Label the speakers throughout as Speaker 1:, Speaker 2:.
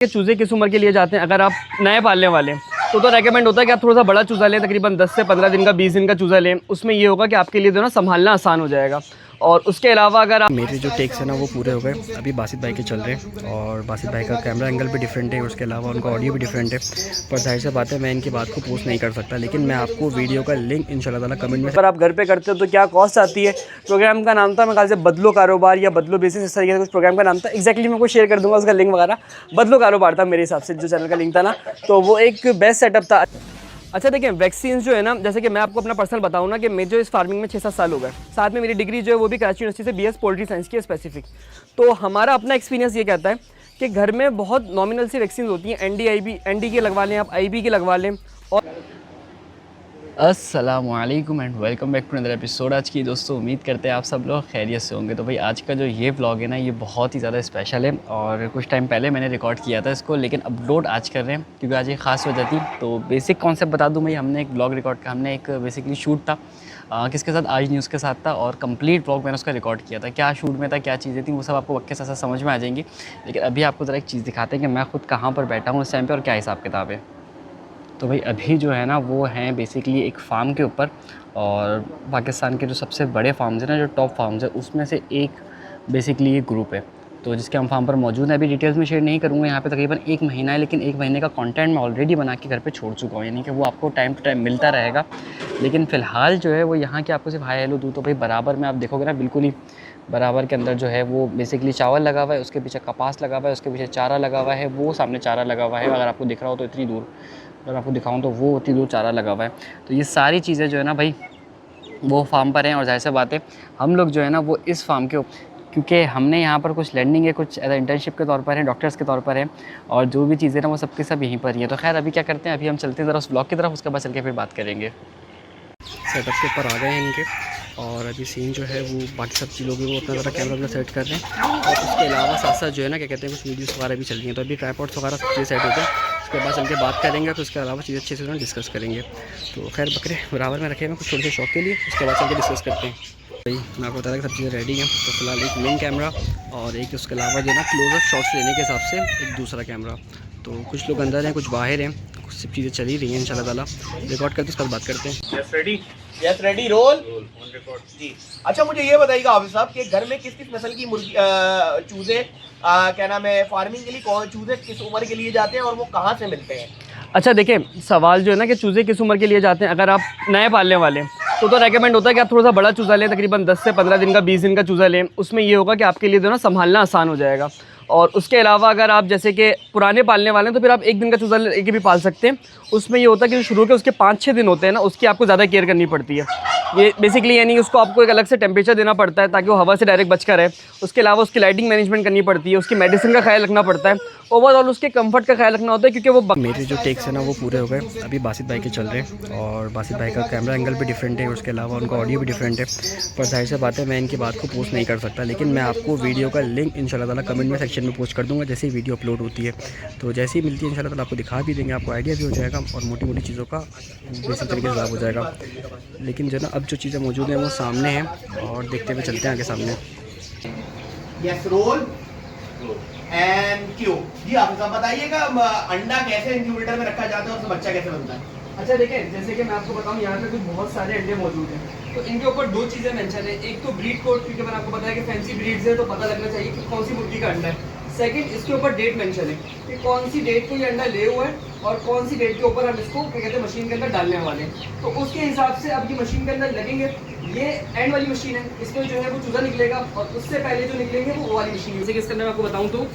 Speaker 1: चूज़े किस उम्र के लिए जाते हैं? अगर आप नए पालने वाले तो रेकमेंड होता है कि आप थोड़ा सा बड़ा चूज़ा लें, तकरीबन 10 से 15 दिन का 20 दिन का चूज़ा लें। उसमें ये होगा कि आपके लिए जो ना संभालना आसान हो जाएगा। और उसके अलावा अगर आप
Speaker 2: मेरे जो टेक्स है ना वो पूरे हो गए। अभी बासित भाई के चल रहे हैं और बासित भाई का कैमरा एंगल भी डिफरेंट है, उसके अलावा उनका ऑडियो भी डिफरेंट है। पर जाहिर सी बात है मैं इनकी बात को पोस्ट नहीं कर सकता, लेकिन मैं आपको वीडियो का लिंक इंशाल्लाह ताला कमेंट में।
Speaker 1: अगर आप घर पे करते हो तो क्या कॉस्ट आती है? प्रोग्राम का नाम था मेरे ख्याल से बदलो कारोबार या बदलो बिजनेस, इस तरीके से कुछ प्रोग्राम का नाम था। एक्जैक्टली मैं आपको शेयर कर दूंगा उसका लिंक वगैरह। बदलो कारोबार था मेरे हिसाब से जो चैनल का लिंक था ना, तो वो एक बेस्ट सेटअप था। अच्छा देखिए, वैक्सीन जो है ना, जैसे कि मैं आपको अपना पर्सनल बताऊँ ना कि मैं जो इस फार्मिंग में 6-7 साल हो गए, साथ में मेरी डिग्री जो है वो भी कराची यूनिवर्सिटी से BS पोल्ट्री साइंस की है स्पेसिफिक। तो हमारा अपना एक्सपीरियंस ये कहता है कि घर में बहुत नॉमिनल सी वैक्सीन होती हैं। ND की लगवा लें, आप IB की लगवा लें। और
Speaker 2: अस्सलामुअलैकुम and welcome back to another episode. आज की दोस्तों उम्मीद करते हैं आप सब लोग खैरियत से होंगे। तो भाई आज का जो ये व्लॉग है ना, ये बहुत ही ज़्यादा स्पेशल है और कुछ टाइम पहले मैंने रिकॉर्ड किया था इसको, लेकिन अपलोड आज कर रहे हैं क्योंकि आज एक ख़ास वजह थी। तो बेसिक कॉन्सेप्ट बता दूँ भाई, हमने एक व्लॉग रिकॉर्ड का, हमने एक बेसिकली शूट था किसके साथ, आज न्यूज़ के साथ था और कंप्लीट व्लॉग मैंने उसका रिकॉर्ड किया था। क्या शूट में था, क्या चीज़ें थी, वो सब आपको वक्त के साथ साथ समझ में आ जाएंगी। लेकिन अभी आपको ज़रा एक चीज़ दिखाते हैं कि मैं खुद कहाँ पर बैठा हूँ इस टाइम पर और क्या हिसाब किताब है। तो भाई अभी जो है ना वो हैं बेसिकली एक फ़ार्म के ऊपर, और पाकिस्तान के जो सबसे बड़े फार्म्स हैं ना, जो टॉप फार्म्स हैं, उसमें से एक बेसिकली ये ग्रुप है। तो जिसके हम फार्म पर मौजूद हैं। अभी डिटेल्स में शेयर नहीं करूँगा, यहाँ पे तकरीबन 1 महीना है, लेकिन 1 महीने का कंटेंट मैं ऑलरेडी बना के घर पे छोड़ चुका हूँ, यानी कि वो आपको टाइम टू टाइम मिलता रहेगा। लेकिन फ़िलहाल जो है वो यहाँ के आपको सिर्फ हाई हेलो दूँ। तो भाई बराबर में आप देखोगे ना, बिल्कुल ही बराबर के अंदर जो है वो बेसिकली चावल लगा हुआ है, उसके पीछे कपास लगा हुआ है, उसके पीछे चारा लगा हुआ है, वो सामने चारा लगा हुआ है। अगर आपको दिख रहा हो तो इतनी दूर, अगर आपको दिखाऊँ तो वो इतनी दूर चारा लगा हुआ है। तो ये सारी चीज़ें जो है ना भाई वो फार्म पर हैं। और जाहिर सी बात है हम लोग जो है ना वो इस फार्म के, क्योंकि हमने यहाँ पर कुछ लर्निंग है, कुछ एज इंटर्नशिप के तौर पर हैं, डॉक्टर्स के तौर पर हैं, और जो भी चीज़ें ना वो सबके सब यहीं पर ही हैं। तो खैर अभी क्या करते हैं, अभी हम चलते हैं ज़रा उस ब्लॉग की तरफ, उसके बाद चल के फिर बात करेंगे। सेटअप के ऊपर आ गए हैं इनके, और अभी सीन जो है वो बाकी सब चीज़ों भी वो अपना ज़रा कैमरा अपना सेट कर रहे हैं। और उसके अलावा साथ साथ जो है ना क्या कहते हैं, कुछ वीडियोस वगैरह भी चल रही हैं। तो अभी ट्राइपॉड्स वगैरह सब चीज़ें सेट होते हैं, उसके बाद चल के बात करेंगे। तो उसके अलावा चीज़ें अच्छे से डिस्कस करेंगे। तो खैर बकरे बराबर में रखे हैं कुछ थोड़े से शौक के लिए, उसके बाद चल के डिस्कस करते हैं। भाई मैं आपको बता रहा कि सब चीज़ें रेडी हैं। तो फिलहाल एक मेन कैमरा और एक उसके अलावा जो है ना क्लोजअप शॉट्स लेने के हिसाब से एक दूसरा कैमरा। तो कुछ लोग अंदर हैं, कुछ बाहर हैं, कुछ सब चीज़ें चल ही रही हैं। इंशाल्लाह ताला रिकॉर्ड करते उसके बाद बात करते हैं।
Speaker 3: Yes ready roll on record जी। अच्छा मुझे ये बताइएगा हाफिज साहब कि घर में किस किस नस्ल की मुर्गी चूजे क्या नाम है फार्मिंग के लिए, कौन चूजे किस उम्र के लिए जाते हैं और वो कहाँ से मिलते हैं?
Speaker 1: अच्छा देखिए, सवाल जो है ना कि चूज़े किस उम्र के लिए जाते हैं, अगर आप नए पालने वाले तो रेकमेंड होता है कि आप थोड़ा सा बड़ा चूज़ा लें, तकरीबन 10 से 15 दिन का 20 दिन का चूज़ा लें। उसमें ये होगा कि आपके लिए जो ना संभालना आसान हो जाएगा। और उसके अलावा अगर आप जैसे कि पुराने पालने वाले हैं तो फिर आप 1 दिन का चूज़ा लेके भी पाल सकते हैं। उसमें ये होता है कि शुरू के उसके 5-6 दिन होते हैं ना, उसकी आपको ज़्यादा केयर करनी पड़ती है। ये बेसिकली यानी कि उसको आपको एक अलग से टेम्परेचर देना पड़ता है ताकि वो हवा से डायरेक्ट बच कर रहे। उसके अलावा उसकी लाइटिंग मैनेजमेंट करनी पड़ती है, उसकी मेडिसिन का ख्याल रखना पड़ता है, ओवरऑल उसके कंफर्ट का ख्याल रखना होता है, क्योंकि वो
Speaker 2: मेरे जो टेक्स है ना वो पूरे हो गए। अभी बासित भाई के चल रहे हैं और बासित भाई का कैमरा एंगल भी डिफरेंट है, उसके अलावा उनका ऑडियो भी डिफरेंट है। पर जाहिर सी बात है मैं इनकी बात को पोस्ट नहीं कर सकता, लेकिन मैं आपको वीडियो का लिंक इंशाल्लाह ताला कमेंट में सेक्शन में पोस्ट कर दूँगा जैसे ही वीडियो अपलोड होती है। तो जैसे ही मिलती है इंशाल्लाह ताला आपको दिखा भी देंगे, आपको आइडिया भी हो जाएगा और मोटी मोटी चीज़ों का बेसिक तरीके से लाभ हो जाएगा। लेकिन जो ना अब जो चीज़ें मौजूद हैं वो सामने हैं और देखते हुए चलते हैं आगे सामने।
Speaker 3: यस रोल एंड क्यों जी आप सब बताइएगा अंडा कैसे इंक्यूबेटर में रखा जाता है और उसका बच्चा कैसे बनता है?
Speaker 1: अच्छा देखिए, जैसे कि मैं आपको बताऊं यहाँ पे कुछ बहुत सारे अंडे मौजूद हैं। तो इनके ऊपर 2 चीज़ें मेंशन है। एक तो ब्रीड कोड, क्योंकि मैंने आपको बताया कि फैंसी ब्रीड्स है तो पता लगना चाहिए कि कौन सी मुर्गी का अंडा है। सेकंड, इसके ऊपर डेट मेंशन है कि कौन सी डेट को ये अंडा ले हुआ है और कौन सी डेट के ऊपर हम इसको क्या कहते हैं मशीन के अंदर डालने वाले हैं। तो उसके हिसाब से अब ये मशीन के अंदर लगेंगे। ये एंड वाली मशीन है, इसमें जो है वो चूज़ा निकलेगा और उससे पहले जो निकलेंगे वो वाली मशीन है। जैसे कि इसके अंदर मैं आपको बताऊँ तो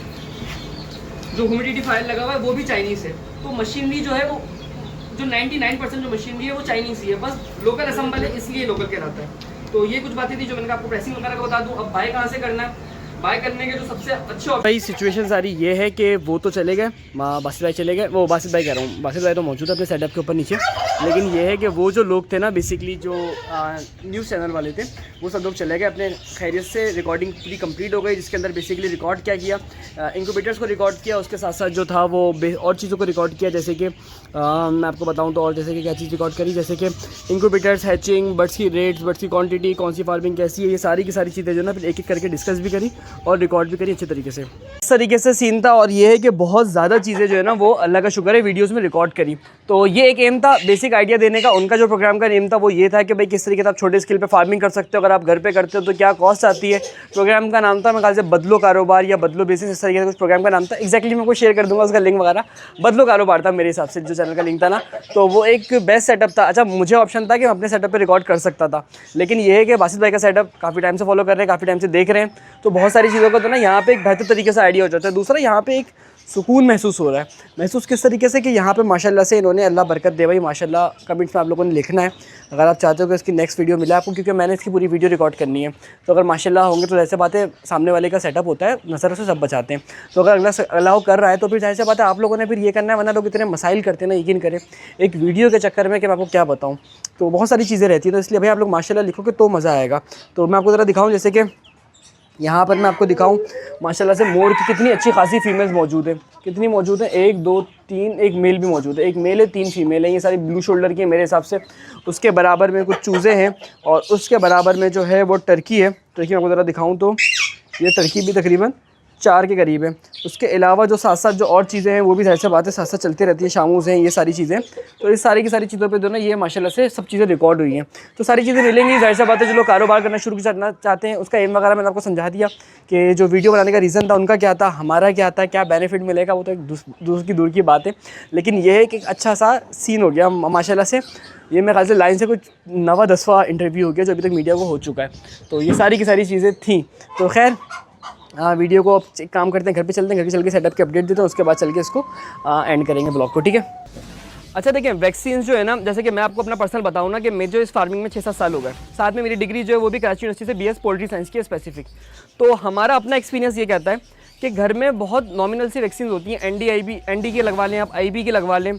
Speaker 1: जो ह्यूमिडिफायर लगा हुआ है वो भी चाइनीज़ है। तो मशीनरी जो है वो जो 99% जो मशीनरी है वो चाइनीज़ ही है, बस लोकल असेंबल है इसलिए लोकल कहलाता है। तो ये कुछ बातें थी जो मैंने आपको प्रेसिंग वगैरह का बता दूँ। अब बाय कहाँ से करना है, बाय करने के जो सबसे अच्छे भाई सिचुएशन सारी ये है कि वो तो चले गए, बासित भाई चले गए, वो बासित भाई कह रहा हूँ, बासित भाई तो मौजूद है अपने सेटअप के ऊपर नीचे, लेकिन ये है कि वो जो लोग थे ना बेसिकली जो न्यूज़ चैनल वाले थे वो सब लोग चले गए अपने खैरियत से। रिकॉर्डिंग पूरी कंप्लीट हो गई, जिसके अंदर बेसिकली रिकॉर्ड क्या किया, इंक्यूबेटर्स को रिकॉर्ड किया, उसके साथ साथ जो था वो और चीज़ों को रिकॉर्ड किया। जैसे कि मैं आपको बताऊं तो और जैसे कि क्या चीज़ रिकॉर्ड करी, जैसे कि इंक्यूबेटर्स, हैचिंग, बर्ड्स की रेट्स, बर्ड्स की क्वांटिटी, कौन सी फार्मिंग कैसी है, ये सारी की सारी चीज़ें जो ना फिर एक एक करके डिस्कस भी करी और रिकॉर्ड भी करी अच्छे तरीके से। इस तरीके से सीन था। और ये है कि बहुत ज़्यादा चीज़ें जो है ना वो अल्लाह का शुक्र है वीडियोज़ में रिकॉर्ड करी। तो ये एक एम था, बेसिक आइडिया देने का। उनका जो प्रोग्राम का नेम था वो ये था कि भाई किस तरीके से आप छोटे स्केल पे फार्मिंग कर सकते हो, अगर आप घर पे करते हो तो क्या कॉस्ट आती है। प्रोग्राम का नाम था मेरे ख्याल से बदलो कारोबार या बदलो बिजनेस, इस तरीके से कुछ प्रोग्राम का नाम था। एक्जैक्टली मैं आपको शेयर कर दूंगा उसका लिंक वगैरह। बदलो कारोबार था मेरे हिसाब से जो चैनल का लिंक था ना, तो वो एक बेस्ट सेटअप था। अच्छा, मुझे ऑप्शन था कि मैं अपने सेटअप पे रिकॉर्ड कर सकता था, लेकिन ये है कि बासित भाई का सेटअप काफ़ी टाइम से फॉलो कर रहे हैं, काफ़ी टाइम से देख रहे हैं, तो बहुत सारी चीज़ों का तो ना यहाँ पे एक बेहतर तरीके से आइडिया हो जाता है। दूसरा, यहाँ पे एक सुकून महसूस हो रहा है। महसूस किस तरीके से कि यहाँ पे माशाल्लाह से इन्होंने, अल्लाह बरकत दे भाई माशाल्लाह, कमेंट्स में आप लोगों ने लिखना है अगर आप चाहते हो कि इसकी नेक्स्ट वीडियो मिले आपको, क्योंकि मैंने इसकी पूरी वीडियो रिकॉर्ड करनी है। तो अगर माशाल्लाह होंगे तो जैसे बात है, सामने वाले का सेटअप होता है, नज़र से सब बचाते हैं। तो अगर अल्लाह कर रहा है तो फिर जाहिर सी बात है आप लोगों ने फिर ये करना है, वरना लोग इतने मसाइल करते हैं ना, यकीन करें एक वीडियो के चक्कर में कि मैं आपको क्या बताऊँ, तो बहुत सारी चीज़ें रहती हैं। तो इसलिए भाई आप लोग माशाल्लाह लिखोगे तो मज़ा आएगा। तो मैं आपको ज़रा दिखाऊँ, जैसे कि यहाँ पर मैं आपको दिखाऊं माशाल्लाह से मोर की कितनी अच्छी खासी फीमेल्स मौजूद है। कितनी मौजूद है? 1 2 3, एक मेल भी मौजूद है। एक मेल है, 3 फीमेल है। ये सारी ब्लू शोल्डर की है मेरे हिसाब से। उसके बराबर में कुछ चूज़े हैं और उसके बराबर में जो है वो टर्की है। टर्की मैं आपको ज़रा दिखाऊँ तो ये टर्की भी तकरीबन 4 के करीब है। उसके अलावा जो साथ साथ जो और चीज़ें हैं वो भी ज़ाहिर सी बात है साथ साथ चलती रहती है, शामूज़ हैं, ये सारी चीज़ें। तो इस सारी की सारी चीज़ों पे जो ना ये माशाल्लाह से सब चीज़ें रिकॉर्ड हुई हैं। तो सारी चीज़ें मिलेंगी, ज़ाहिर सी बात है जो लोग कारोबार करना शुरू करना चाहते हैं उसका एम वगैरह मैंने आपको समझा दिया कि जो वीडियो बनाने का रीज़न था उनका क्या था, हमारा क्या था, क्या बेनिफिट मिलेगा, वो तो एक दूर की बात है। लेकिन ये है कि एक अच्छा सा सीन हो गया माशाल्लाह से। ये मेरे ख्याल से लाइन से कुछ 9वां-10वां इंटरव्यू हो गया जो अभी तक मीडिया को हो चुका है। तो ये सारी की सारी चीज़ें थी। तो खैर वीडियो को अब एक काम करते हैं, घर पे चलते हैं, घर पे चल के सेटअप के अपडेट देते हैं, उसके बाद चल के इसको एंड करेंगे ब्लॉग को, ठीक है। अच्छा देखिए, वैक्सीन जो है ना, जैसे कि मैं आपको अपना पर्सनल बताऊँ ना कि मैं जो इस फार्मिंग में 6-7 साल हो गए, साथ में मेरी डिग्री जो है वो भी कराची यूनिवर्सिटी से BS पोल्ट्री साइंस की है स्पेसिफिक। तो हमारा अपना एक्सपीरियंस ये कहता है कि घर में बहुत नॉमिनल सी वैक्सीन होती हैं, ND की लगवा लें आप, IB की लगवा लें,